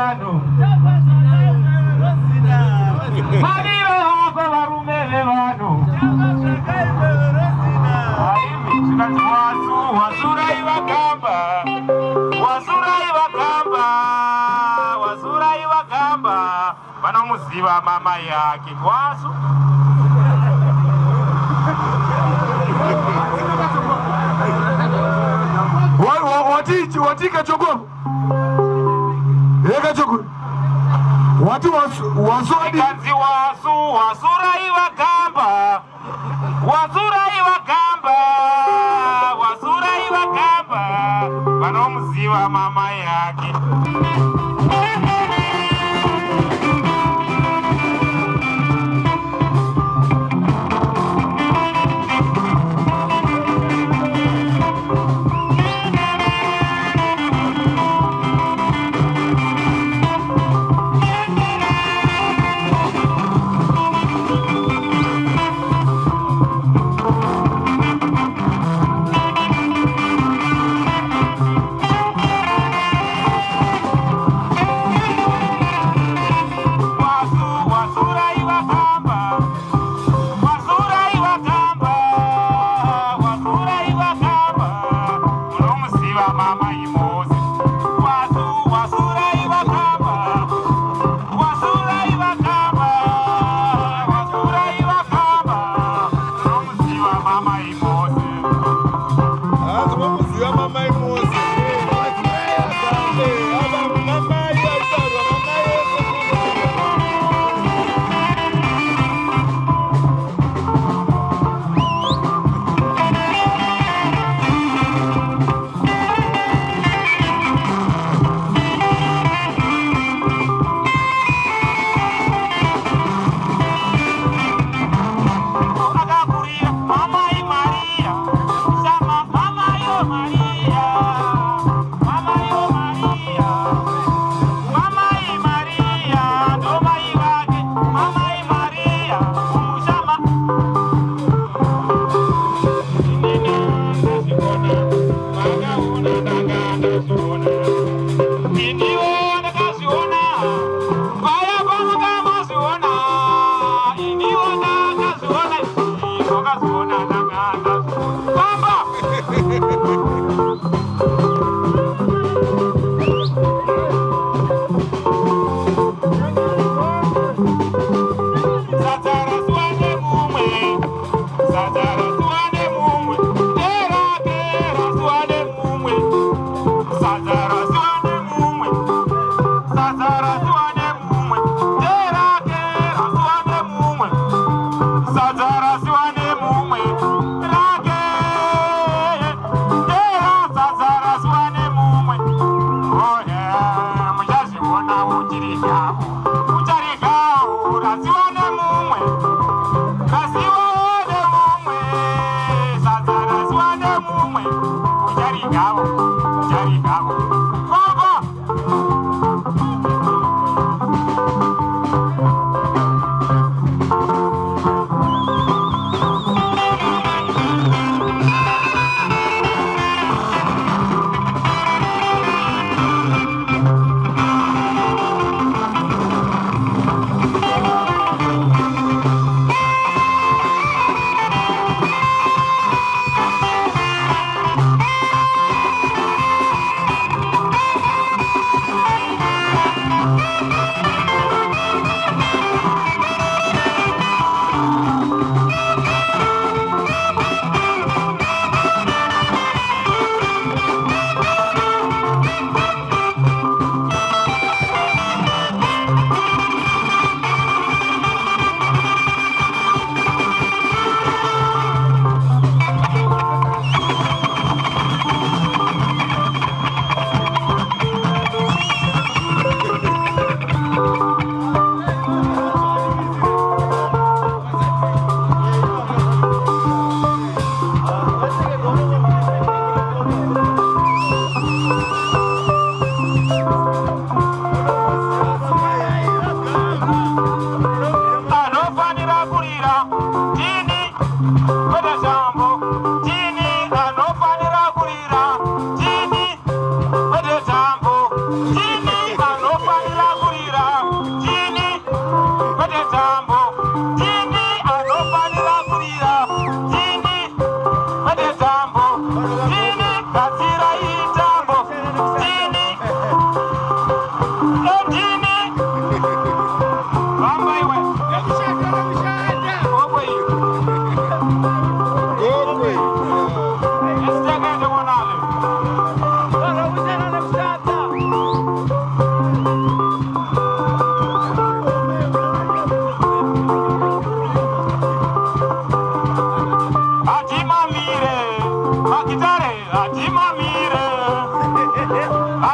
vano mariro hako varume vevano aivi zvikati wasurai vakamba vanomuziva mama yake wasu watika chogogo eka chogogo wati waswadi kanzi wasurai vakamba vanomuziva mama yake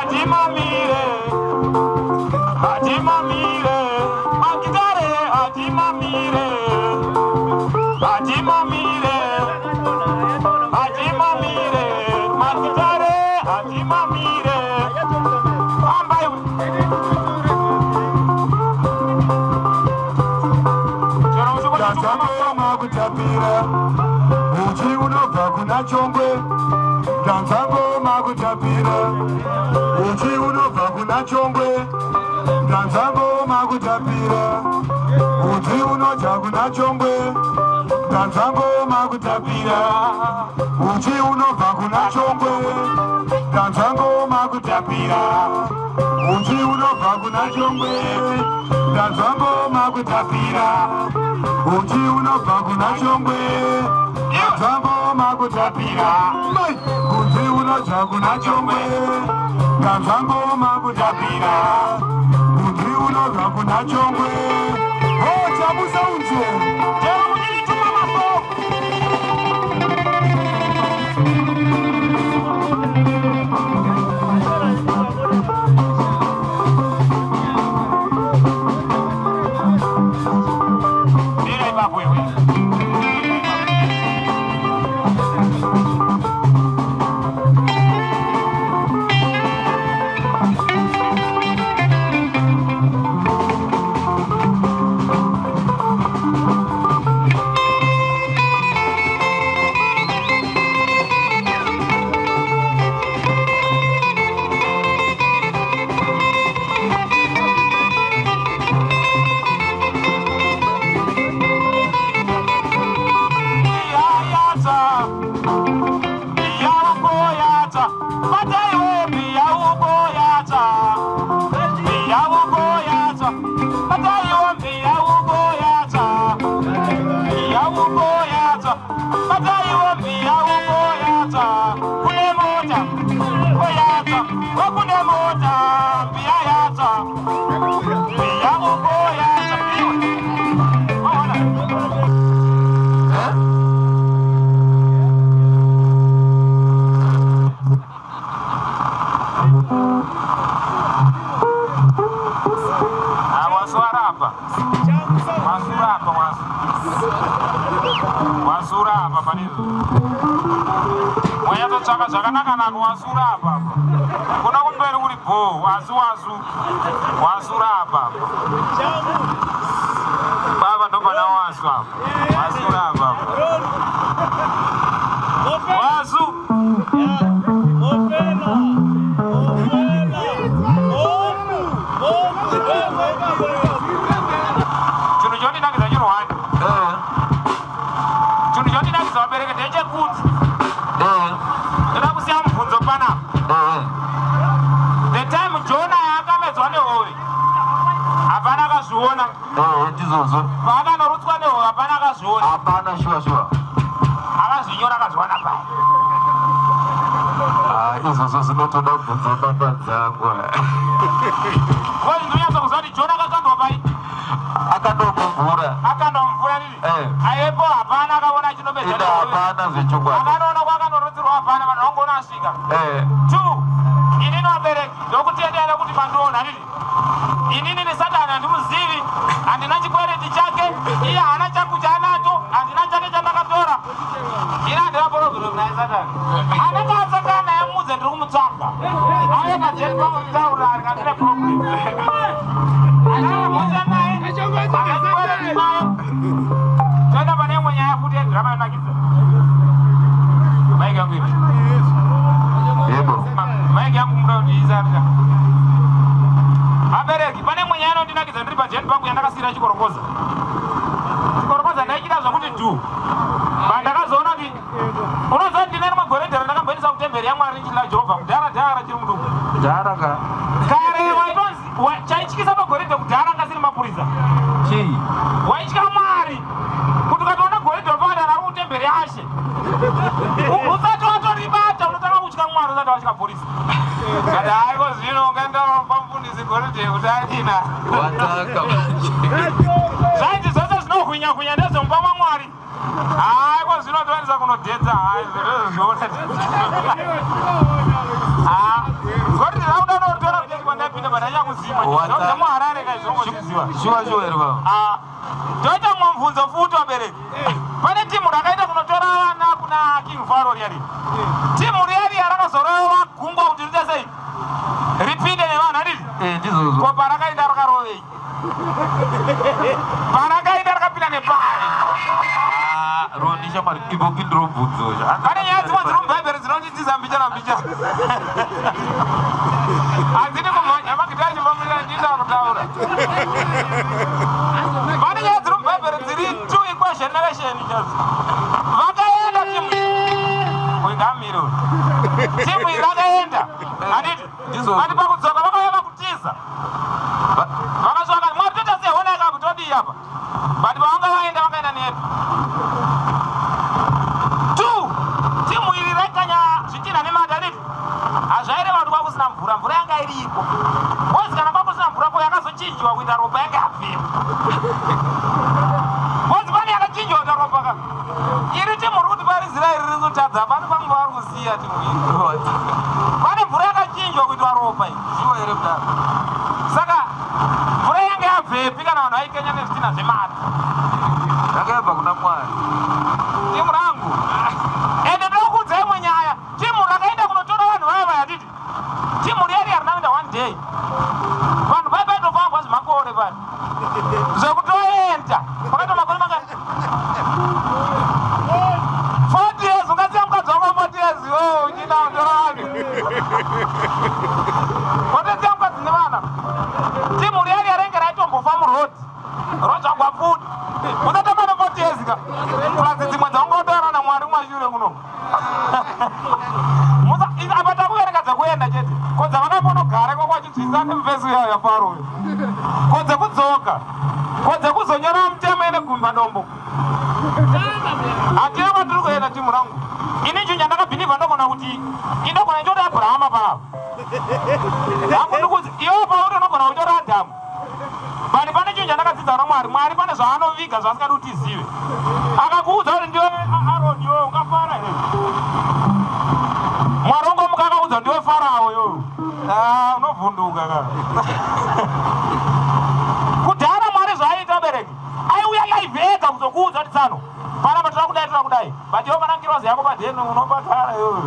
Ajimamire, Ajimamire, Makitare, Ajimamire, Ajimamire, Ajimamire, Makitare, Ajimamire, Ambayo. Danzango magutapira, uchi unobva kuna Chongwe. Danzango magutapira, uchi unobva kuna Chongwe. Danzango magutapira, uchi unoja kuna Chongwe. Danzango magutapira, uchi unobva kuna Chongwe. Danzango magutapira, uchi unobva kuna Chongwe. Danzango magutapira, uchi unobva kuna Chongwe. Danzango magutapira, uchi unoja kuna Chongwe. Danzango magutapira, uchi unobva kuna Chongwe. Oh, chabusa unje. Wasura apa panizo? Mwenye tochaka zvakanaka nako wasura apa. Kuna kumberi kuri go, wasu. Wasura apa. Baba ndo pana wasu apa. Wasura apa. Wasu. Vana norutswa neho hapana akazviona. Hapana shuwa. Akazvinyora akazviona pai. Izvozvo zvinotoda kubvunza baba dzangu. Wewe ndonyatsa kuziva kuti Jona akakandwa pai? Akandomvura riri? Aipo hapana akaona chinopedza neho. Hapana zvechokwadi. Akanoona kwakanorutsirwa hapana vanhu vangoona asvika. 2 inini vabereki ndokutendera kuti mandiona riri. Inini neSatani handimuzivi, handina chikwereti chake, iye hana changu chaanacho, handina chake chandakatora. Ini handina porogiramu naye Satani. Anenge asangana naye mudze ndiri kumutsvaga. Auye pajeri pangu kutaura ari handine purobhuremu. Handingamudza naye, hana chikwereti naye. Toenda pane imwe nyaya futi yedhirama yonakidza. Maiki yangu ipi? Yebo. Maiki yangu muda undiisa arika. Abereki, pane mwenye anondinakidza ndiri pajeni pangu yandakasira chikorokoza. Chikorokoza ndaichida zvakuti dhu. Pandakazoona kuti unoziva kuti ndine magoredzera ndakamboendesa kutemberi yaMwari chila Jehovha kudhara chiri muduku. Kare waitonzi chaityisa magoredhe kudhara ngasiri mapurisa. Chii? Waitya Mwari. Kuti ukatoona goredhe ropawadana ari kutemberi yaShe. Usati watoribata unotanga kutya Mwari usati watya purisa. Kati haiko zvino ukaenda pamufundisi goredhe kuti adina. Wataka manje. Zvaiti zvose zvinohwinya ndezvemupa maMwari. Haiko zvino toendesa kunodedza. Hai, zviro zvoona. Goredhe rakuda mwenye Harare kaizongoziziwa shuwa ere baba toita mumvunzo futi wabereki pane timu rakaita kunotora vana kuna King Faro riyari timu riyari yarakazorova gungwa kuti rita sei ripinde nevanhu aditi ndizozo ko parakaita rakarovei parakaita rakapinda nepari ronisha mari ibokindrobvunzo pane nyaya dzimwe dziri mubhaibheri dzinonditiza mbicha nambicha handiti kumhanya magita chimbamira ndita kutaura pane nyaya dziri mubhaibheri dziri 2 equation narration chadzo vakaenda timu kuingamiro timu iyi rakaenda handiti ati pakudzoka vakauya vakutiza vakasvaka mwari toita sehona yakapi todii apa but pavanga vaenda vakaenda netu 2 timu iri raikanya zvitina nemata aditi hazvaireva kuti kwakusina mvura yanga iripo bozi kana kwakusina mvura ko yakazochinjiwa kuita ropa yanga yafema bozi pane yakachinjiwa kuita ropa ka iri timu ri kuti parizira iri riri kutadza pane pamwe vari kusiya timu iri pane mvura yakachinjiwa kuitwa ropa iyi shuwa ere mudaro saka mvura yanga yabvepi kana vanhu vaikenya nezvitina zvemata rakayabva kuna mwari timu rangu ende ndokuudza imwe nyaya timu rakaenda kunotora vanhu vaya vayatiti timu riyari yarinaenda 1 day vanhu vaibaitofambwa zvemakore pari zvekutoenda pakaita makore manga 40 years ungasiya mukadzi wako 40 years uchina kutora vanhu kotoziya mukadzi nevana timu riyari yarenge raitombofa murodi rodzvagwafuti usatama ne 40 years ka pulasi dzimwe dzaungotora namwari kumashure kuno apa takuverenga dzekuenda chete ko dzavanambonogara kwako vachitsvisa nemufesi yayo yafaro ko dzekudzoka ko dzekuzonyora mutemo ine gumba dombo hatina kwatiri kuenda timu rangu ini chinhu chandakabhinivha ndogona kuti indogona ichoti abrahama panapa hakundikuti iwo pauri unogona kuchora adhamu bani pane chinhu chandakadzidza namwari mwari pane zvaanoviga zvaasingadi kuti izive akakuudza kuti ndiwe aroni iwe ungafara here mwari ongomuka akaudza ndiwe farao iyoyo unovhunduka ka kudhara mwari zvaaita bereki aiuya live ega kuzokuudza kuti tsano panapa tira kudai but iwo pana ngirozi yako padhenu unopakara iyoyo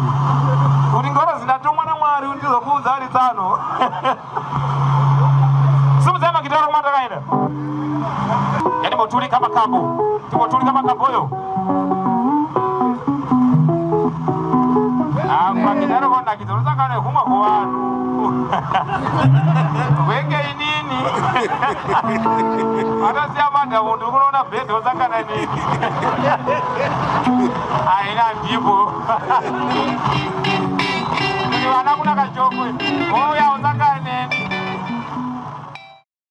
kuti ngorozi ndatumwa namwari kuti ndizokuudza kuti tsano simudzai magitaro kuma takaenda yatimbotulika makambo timbotulika makamboyo magitaro konakidza unosangana nekumwa kuvanhu wenge inini atasiya madhamundi ukunoona bhedhi osangana nini aina ndipo kuti vana kuna kachokwe ouya usangana